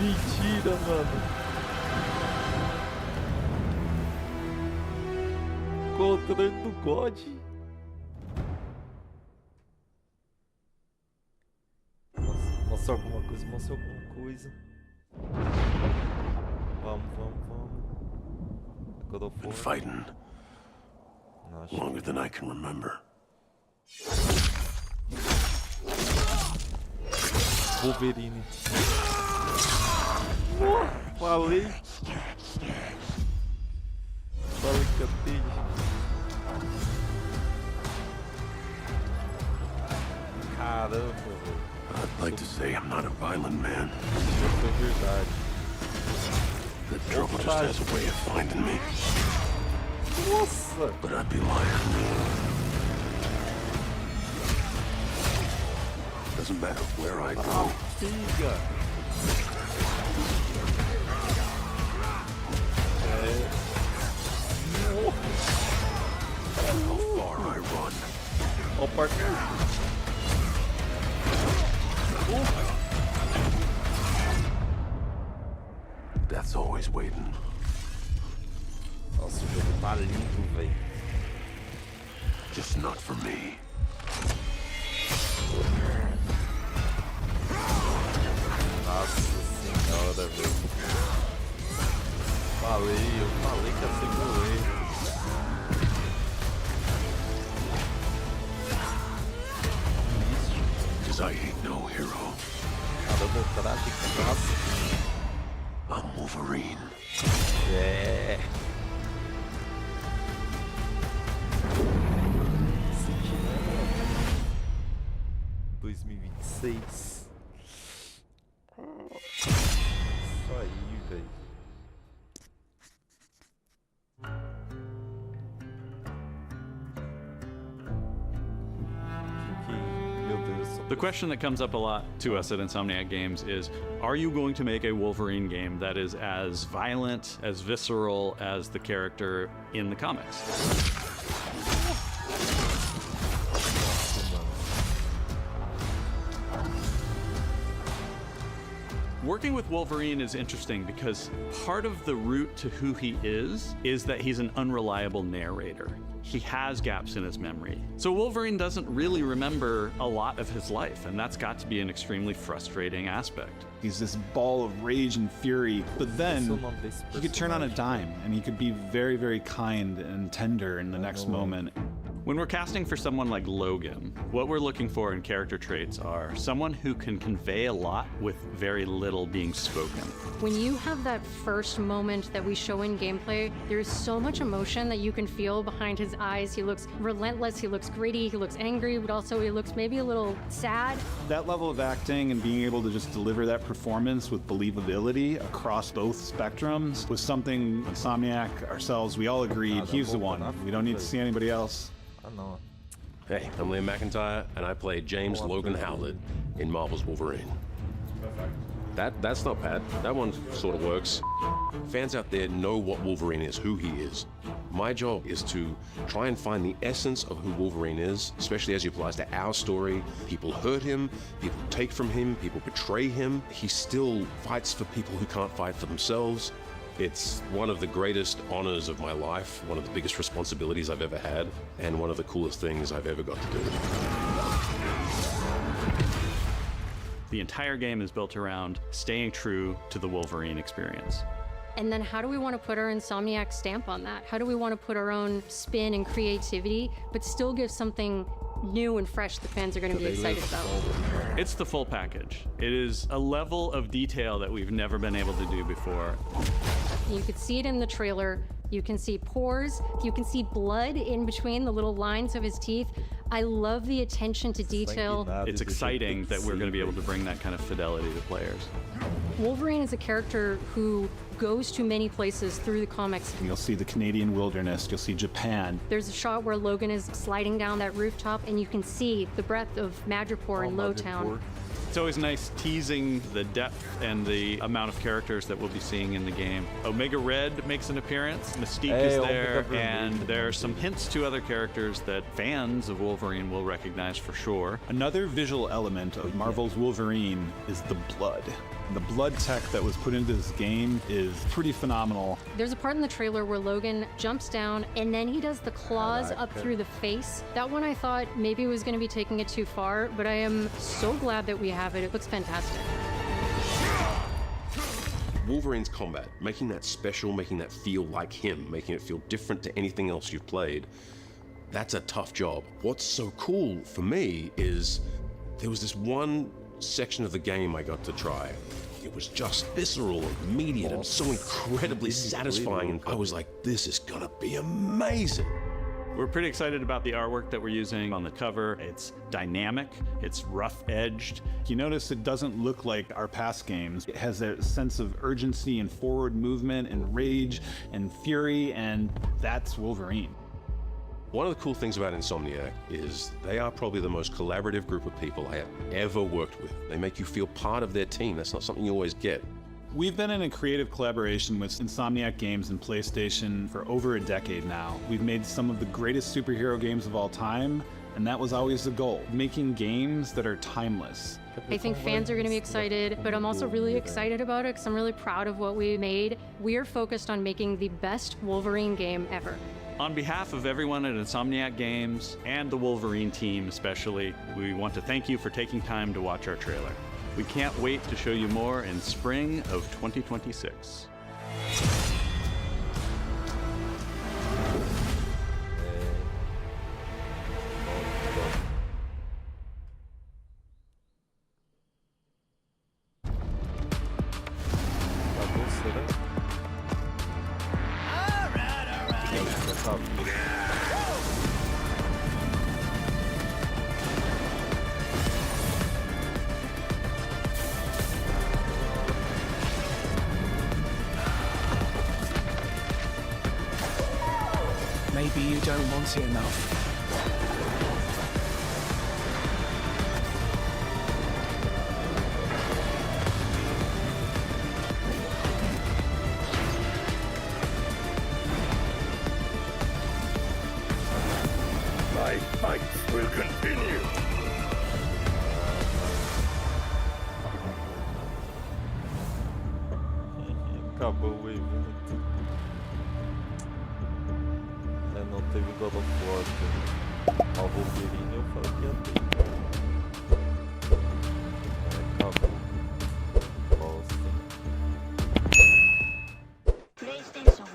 Mentira, mano. Controle do God. Mostra alguma coisa, mostra alguma coisa. Vamos. God of War. Been fighting longer than I can remember. Wolverine. Falei que eu tenho. Caramba, velho. I'd like to say I'm not a violent man. Isso é verdade. The trouble just has a way of finding me. Nossa! But I'd be lying. Doesn't matter where I go. Figa! How far I run. Ó o parkour. Death's always waiting. Nossa, o jogo tá lindo, velho. Just not for me. Nossa senhora, velho. Eu falei que ia ser goleiro. Cause I ain't no hero. Caramba, trágico, nossa. I'm Wolverine. É. Sentinela 2026. Isso aí, velho. The question that comes up a lot to us at Insomniac Games is, are you going to make a Wolverine game that is as violent, as visceral as the character in the comics? Working with Wolverine is interesting because part of the route to who he is that he's an unreliable narrator. He has gaps in his memory. So Wolverine doesn't really remember a lot of his life, and that's got to be an extremely frustrating aspect. He's this ball of rage and fury, but then he could turn on a dime and he could be very, very kind and tender in the next moment. When we're casting for someone like Logan, what we're looking for in character traits are someone who can convey a lot with very little being spoken. When you have that first moment that we show in gameplay, there's so much emotion that you can feel behind his eyes. He looks relentless, he looks gritty, he looks angry, but also he looks maybe a little sad. That level of acting and being able to just deliver that performance with believability across both spectrums was something Insomniac, ourselves, we all agreed he's the one. We don't need to see anybody else. Hey, I'm Liam McIntyre, and I play James Logan Howlett in Marvel's Wolverine. That's not bad. That one sort of works. Fans out there know what Wolverine is, who he is. My job is to try and find the essence of who Wolverine is, especially as he applies to our story. People hurt him, people take from him, people betray him. He still fights for people who can't fight for themselves. It's one of the greatest honors of my life, one of the biggest responsibilities I've ever had, and one of the coolest things I've ever got to do. The entire game is built around staying true to the Wolverine experience. And then how do we want to put our Insomniac stamp on that? How do we want to put our own spin and creativity, but still give something new and fresh that fans are going to be excited about? It's the full package. It is a level of detail that we've never been able to do before. You could see it in the trailer. You can see pores. You can see blood in between the little lines of his teeth. I love the attention to detail. It's exciting that we're going to be able to bring that kind of fidelity to players. Wolverine is a character who goes to many places through the comics. You'll see the Canadian wilderness, you'll see Japan. There's a shot where Logan is sliding down that rooftop, and you can see the breadth of Madripoor in Lowtown. It's always nice teasing the depth and the amount of characters that we'll be seeing in the game. Omega Red makes an appearance, Mystique is there, and there are some hints to other characters that fans of Wolverine will recognize for sure. Another visual element of Marvel's Wolverine is the blood. The blood tech that was put into this game is pretty phenomenal. There's a part in the trailer where Logan jumps down and then he does the claws up through the face. That one I thought maybe was going to be taking it too far, but I am so glad that we have it. It looks fantastic. Wolverine's combat, making that special, making that feel like him, making it feel different to anything else you've played, that's a tough job. What's so cool for me is there was this one section of the game I got to try. It was just visceral and immediate and so incredibly satisfying, and I was like, this is gonna be amazing. We're pretty excited about the artwork that we're using on the cover. It's dynamic, it's rough-edged. You notice it doesn't look like our past games. It has a sense of urgency and forward movement and rage and fury, and that's Wolverine. One of the cool things about Insomniac is they are probably the most collaborative group of people I have ever worked with. They make you feel part of their team. That's not something you always get. We've been in a creative collaboration with Insomniac Games and PlayStation for over a decade now. We've made some of the greatest superhero games of all time, and that was always the goal, making games that are timeless. I think fans are going to be excited, but I'm also really excited about it because I'm really proud of what we made. We're focused on making the best Wolverine game ever. On behalf of everyone at Insomniac Games and the Wolverine team especially, we want to thank you for taking time to watch our trailer. We can't wait to show you more in spring of 2026. Maybe you don't want it enough. My fight will continue. Acabou o evento. Não teve God of War ao Wolverine, eu falei que ia ter. Acabou. Bosta. PlayStation.